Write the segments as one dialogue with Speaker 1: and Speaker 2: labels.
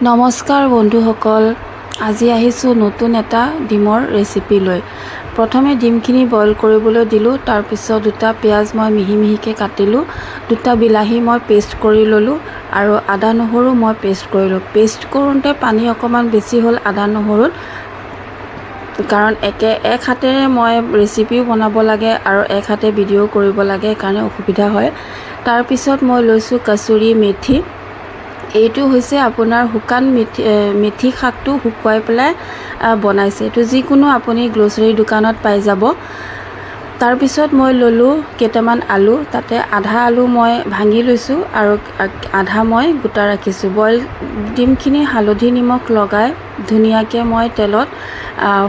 Speaker 1: নমস্কাৰ বন্ধুসকল, আজি আহিছোঁ নতুন এটা ডিমৰ ৰেচিপি লৈ। প্ৰথমে ডিমখিনি বইল কৰিবলৈ দিলোঁ। তাৰপিছত দুটা পিঁয়াজ মই মিহি মিহিকৈ কাটিলোঁ, দুটা বিলাহী মই পেষ্ট কৰি ল'লোঁ আৰু আদা নহৰু মই পেষ্ট কৰিলোঁ। পেষ্ট কৰোঁতে পানী অকণমান বেছি হ'ল আদা নহৰুত, কাৰণ এক হাতেৰে মই ৰেচিপিও বনাব লাগে আৰু এক হাতে ভিডিঅ' কৰিব লাগে, সেইকাৰণে অসুবিধা হয়। তাৰপিছত মই লৈছোঁ কচুৰি মেথি। এইটো হৈছে আপোনাৰ শুকান মেথি শাকটো শুকুৱাই পেলাই বনাইছে। এইটো যিকোনো আপুনি গ্ৰ'চাৰী দোকানত পাই যাব। তাৰপিছত মই ল'লোঁ কেইটামান আলু, তাতে আধা আলু মই ভাঙি লৈছোঁ আৰু আধা মই গোটা ৰাখিছোঁ। বইল ডিমখিনি হালধি নিমখ লগাই ধুনীয়াকৈ মই তেলত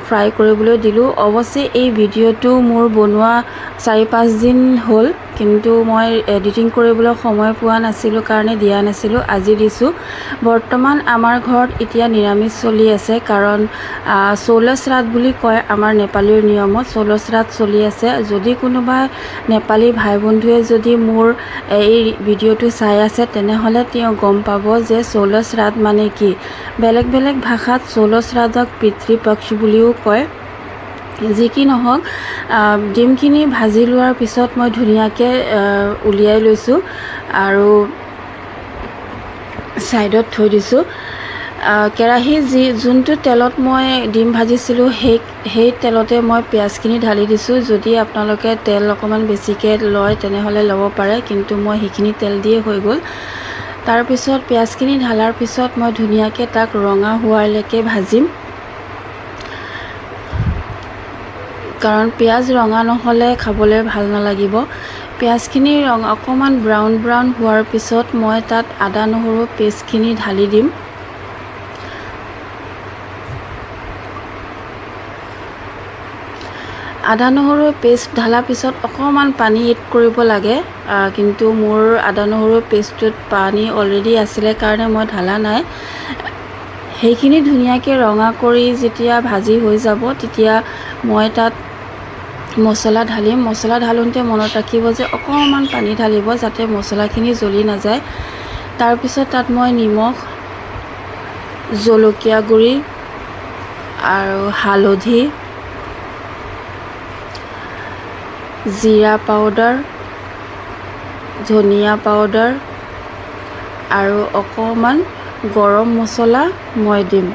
Speaker 1: ফ্ৰাই কৰিবলৈ দিলোঁ। অৱশ্যে এই ভিডিঅ'টো মোৰ বনোৱা 4-5 দিন হ'ল, কিন্তু মই এডিটিং কৰিবলৈ সময় পোৱা নাছিলোঁ কাৰণে দিয়া নাছিলোঁ। আজি দিছোঁ। বৰ্তমান আমাৰ ঘৰত এতিয়া নিৰামিষ চলি আছে, কাৰণ 16 শ্ৰাদ্ধ বুলি কয় আমাৰ নেপালীৰ নিয়মত। 16 শ্ৰাদ্ধ চলি আছে। যদি কোনোবা নেপালী ভাই বন্ধুৱে যদি মোৰ এই ভিডিঅ'টো চাই আছে, তেনেহ'লে তেওঁ গম পাব যে 16 শ্ৰাদ্ধ মানে কি। বেলেগ বেলেগ ভাষাত 16 শ্ৰাদ্ধক পিতৃপক্ষ বুলিও কয়। যি কি নহওক, ডিমখিনি ভাজি লোৱাৰ পিছত মই ধুনীয়াকৈ উলিয়াই লৈছোঁ আৰু ছাইডত থৈ দিছোঁ। কেৰাহী যোনটো তেলত মই ডিম ভাজিছিলোঁ সেই তেলতে মই পিঁয়াজখিনি ঢালি দিছোঁ। যদি আপোনালোকে তেল অকণমান বেছিকৈ লয় তেনেহ'লে ল'ব পাৰে, কিন্তু মই সেইখিনি তেল দিয়ে হৈ গ'ল। তাৰপিছত পিঁয়াজখিনি ঢালাৰ পিছত মই ধুনীয়াকৈ তাক ৰঙা হোৱালৈকে ভাজিম, কাৰণ পিঁয়াজ ৰঙা নহ'লে খাবলৈ ভাল নালাগিব। পিঁয়াজখিনি অকণমান ব্ৰাউন হোৱাৰ পিছত মই তাত আদা নহৰু পেষ্টখিনি ঢালি দিম। আদা নহৰু পেষ্ট ঢালাৰ পিছত অকণমান পানী এড কৰিব লাগে, কিন্তু মোৰ আদা নহৰু পেষ্টটোত পানী অলৰেডি আছিলে কাৰণে মই ঢালা নাই। সেইখিনি ধুনীয়াকৈ ৰঙা কৰি যেতিয়া ভাজি হৈ যাব, তেতিয়া মই তাত মছলা ঢালিম। মছলা ঢালোঁতে মনত ৰাখিব যে অকণমান পানী ঢালিব, যাতে মছলাখিনি জ্বলি নাযায়। তাৰপিছত তাত মই নিমখ, জলকীয়া গুড়ি আৰু হালধি, জিৰা পাউডাৰ, ধনিয়া পাউডাৰ আৰু অকণমান গৰম মছলা মই দিম।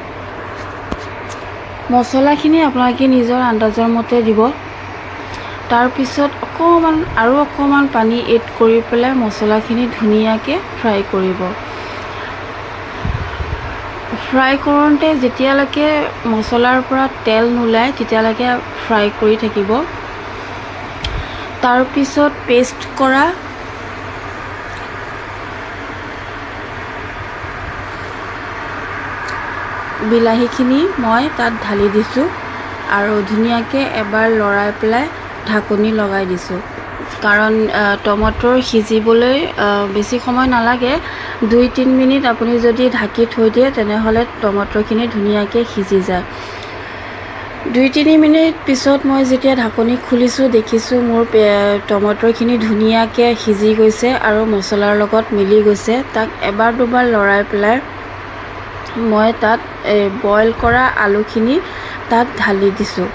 Speaker 1: মছলাখিনি আপোনালোকে নিজৰ আন্দাজৰ মতে দিব। তাৰপিছত অকণমান পানী এড কৰি পেলাই মছলাখিনি ধুনীয়াকৈ ফ্ৰাই কৰিব। ফ্ৰাই কৰোঁতে যেতিয়ালৈকে মছলাৰ পৰা তেল নোলায় তেতিয়ালৈকে ফ্ৰাই কৰি থাকিব। তাৰপিছত পেষ্ট কৰা বিলাহীখিনি মই তাত ঢালি দিছোঁ আৰু ধুনীয়াকৈ এবাৰ লৰাই পেলাই ঢাকনি লগাই দিছোঁ, কাৰণ টমাটৰ সিজিবলৈ বেছি সময় নালাগে। 2-3 মিনিট আপুনি যদি ঢাকি থৈ দিয়ে তেনেহ'লে টমাটৰখিনি ধুনীয়াকৈ সিজি যায়। 2-3 মিনিট পিছত মই যেতিয়া ঢাকনি খুলিছোঁ, দেখিছোঁ মোৰ টমাটৰখিনি ধুনীয়াকৈ সিজি গৈছে আৰু মছলাৰ লগত মিলি গৈছে। তাক এবাৰ দুবাৰ লৰাই পেলাই মই তাত বইল কৰা আলুখিনি তাত ঢালি দিছোঁ।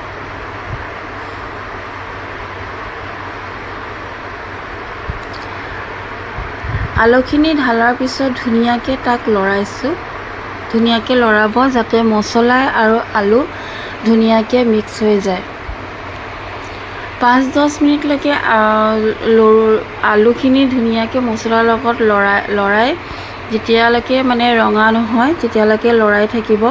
Speaker 1: আলুখিনি ঢালাৰ পিছত ধুনীয়াকৈ তাক লৰাইছোঁ। ধুনীয়াকৈ লৰাব যাতে মছলা আৰু আলু ধুনীয়াকৈ মিক্স হৈ যায়। 5-10 মিনিটলৈকে আলুখিনি ধুনীয়াকৈ মছলাৰ লগত লৰাই যেতিয়ালৈকে মানে ৰঙা নহয় তেতিয়ালৈকে লৰাই থাকিব।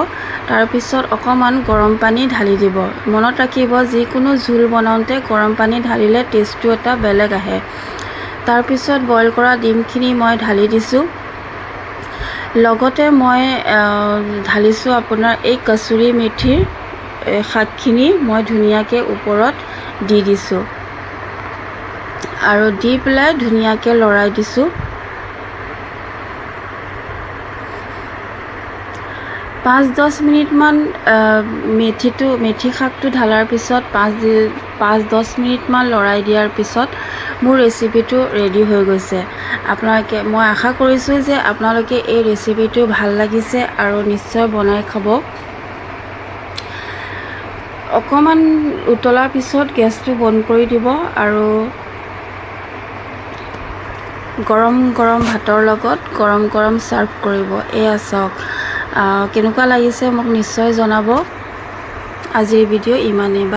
Speaker 1: তাৰপিছত অকণমান গৰম পানী ঢালি দিব। মনত ৰাখিব, যিকোনো জোল বনাওঁতে গৰম পানী ঢালিলে টেষ্টটো এটা বেলেগ আহে। তাৰপিছত বইল কৰা ডিমখিনি মই ঢালি দিছোঁ। লগতে মই ঢালিছোঁ আপোনাৰ এই কচুৰি মেথিৰ শাকখিনি মই ধুনীয়াকৈ ওপৰত দি দিছোঁ আৰু দি পেলাই ধুনীয়াকৈ লৰাই দিছোঁ। 5-10 মিনিটমান মেথি শাকটো ঢালাৰ পিছত 5-10 মিনিটমান লৰাই দিয়াৰ পিছত মোৰ ৰেচিপিটো ৰেডি হৈ গৈছে। মই আশা কৰিছোঁ যে আপোনালোকে এই ৰেচিপিটো ভাল লাগিছে আৰু নিশ্চয় বনাই খাব। অকণমান উতলাৰ পিছত গেছটো বন্ধ কৰি দিব আৰু গৰম গৰম ভাতৰ লগত গৰম গৰম ছাৰ্ভ কৰিব। এয়া চাওক কেনেকুৱা লাগিছে মোক নিশ্চয় জনাব। আজিৰ ভিডিঅ' ইমানেই।